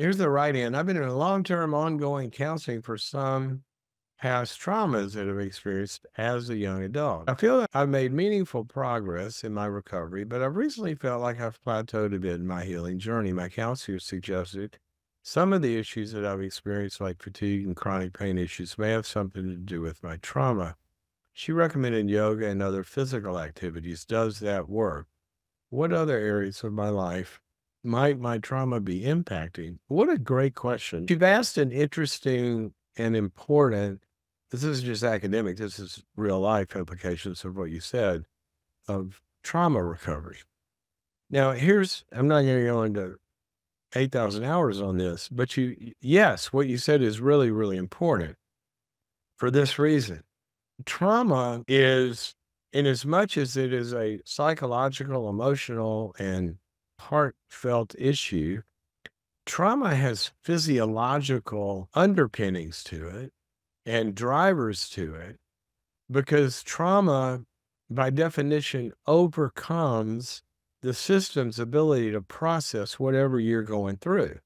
Here's the right end. I've been in a long-term ongoing counseling for some past traumas that I've experienced as a young adult. I feel that I've made meaningful progress in my recovery, but I've recently felt like I've plateaued a bit in my healing journey. My counselor suggested some of the issues that I've experienced, like fatigue and chronic pain issues, may have something to do with my trauma. She recommended yoga and other physical activities. Does that work? What other areas of my life might my trauma be impacting? What a great question. You've asked an interesting and important, this isn't just academic, this is real life implications of what you said of trauma recovery. Now, I'm not going to go into 8,000 hours on this, but yes, what you said is really, really important for this reason. Trauma is, in as much as it is a psychological, emotional, and heartfelt issue, trauma has physiological underpinnings to it and drivers to it because trauma, by definition, overcomes the system's ability to process whatever you're going through.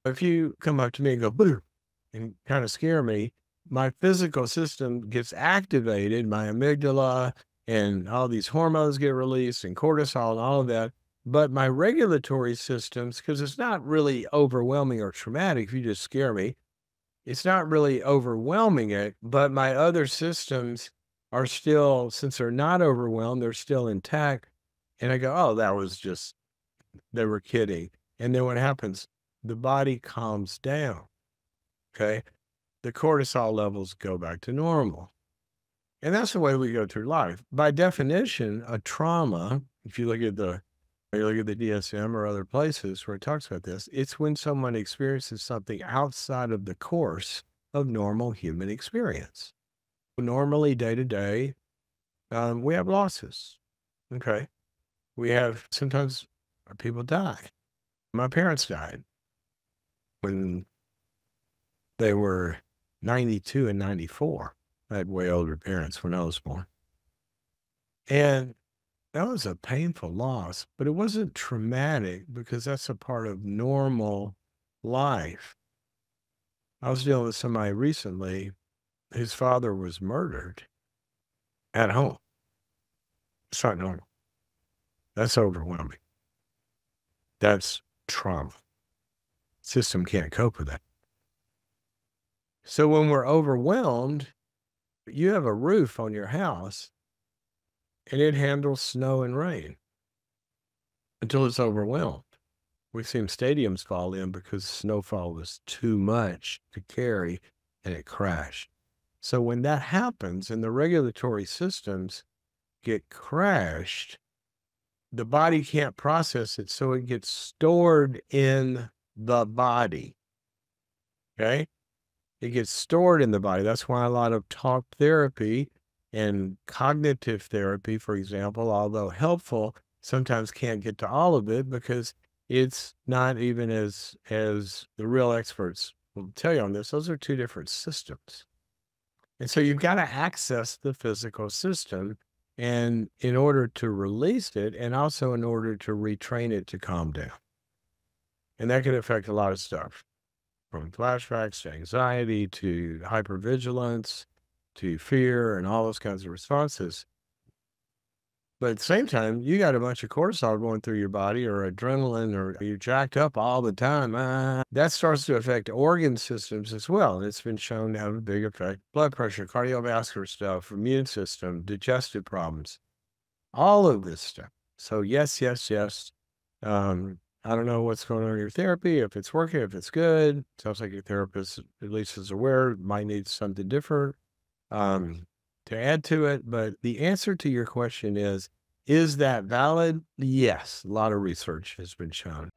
If you come up to me and go, "Boo," and kind of scare me, my physical system gets activated, my amygdala and all these hormones get released and cortisol and all of that. But my regulatory systems, because it's not really overwhelming or traumatic, if you just scare me, it's not really overwhelming it, but my other systems are still, since they're not overwhelmed, they're still intact. And I go, oh, that was just, they were kidding. And then what happens? The body calms down. Okay. The cortisol levels go back to normal. And that's the way we go through life. By definition, a trauma, if you look at the DSM or other places where it talks about this, it's when someone experiences something outside of the course of normal human experience. Normally, day to day, we have losses. Okay. Sometimes people die. My parents died when they were 92 and 94. I had way older parents when I was born. And that was a painful loss, but it wasn't traumatic because that's a part of normal life. I was dealing with somebody recently, his father was murdered at home. It's not normal. That's overwhelming. That's trauma. System can't cope with that. So when we're overwhelmed, you have a roof on your house and it handles snow and rain until it's overwhelmed. We've seen stadiums fall in because snowfall was too much to carry and it crashed. So when that happens and the regulatory systems get crashed, the body can't process it. So it gets stored in the body. Okay. It gets stored in the body. That's why a lot of talk therapy and cognitive therapy, for example, although helpful, sometimes can't get to all of it because it's not even as the real experts will tell you on this. Those are two different systems. And so you've got to access the physical system and in order to release it and also in order to retrain it to calm down. And that can affect a lot of stuff, from flashbacks to anxiety to hypervigilance to fear and all those kinds of responses. But at the same time, you got a bunch of cortisol going through your body or adrenaline or you're jacked up all the time. That starts to affect organ systems as well. And it's been shown to have a big effect. Blood pressure, cardiovascular stuff, immune system, digestive problems, all of this stuff. So yes, yes, yes. I don't know what's going on in your therapy, if it's working, if it's good. Sounds like your therapist at least is aware, might need something different to add to it. But the answer to your question is that valid? Yes, a lot of research has been shown.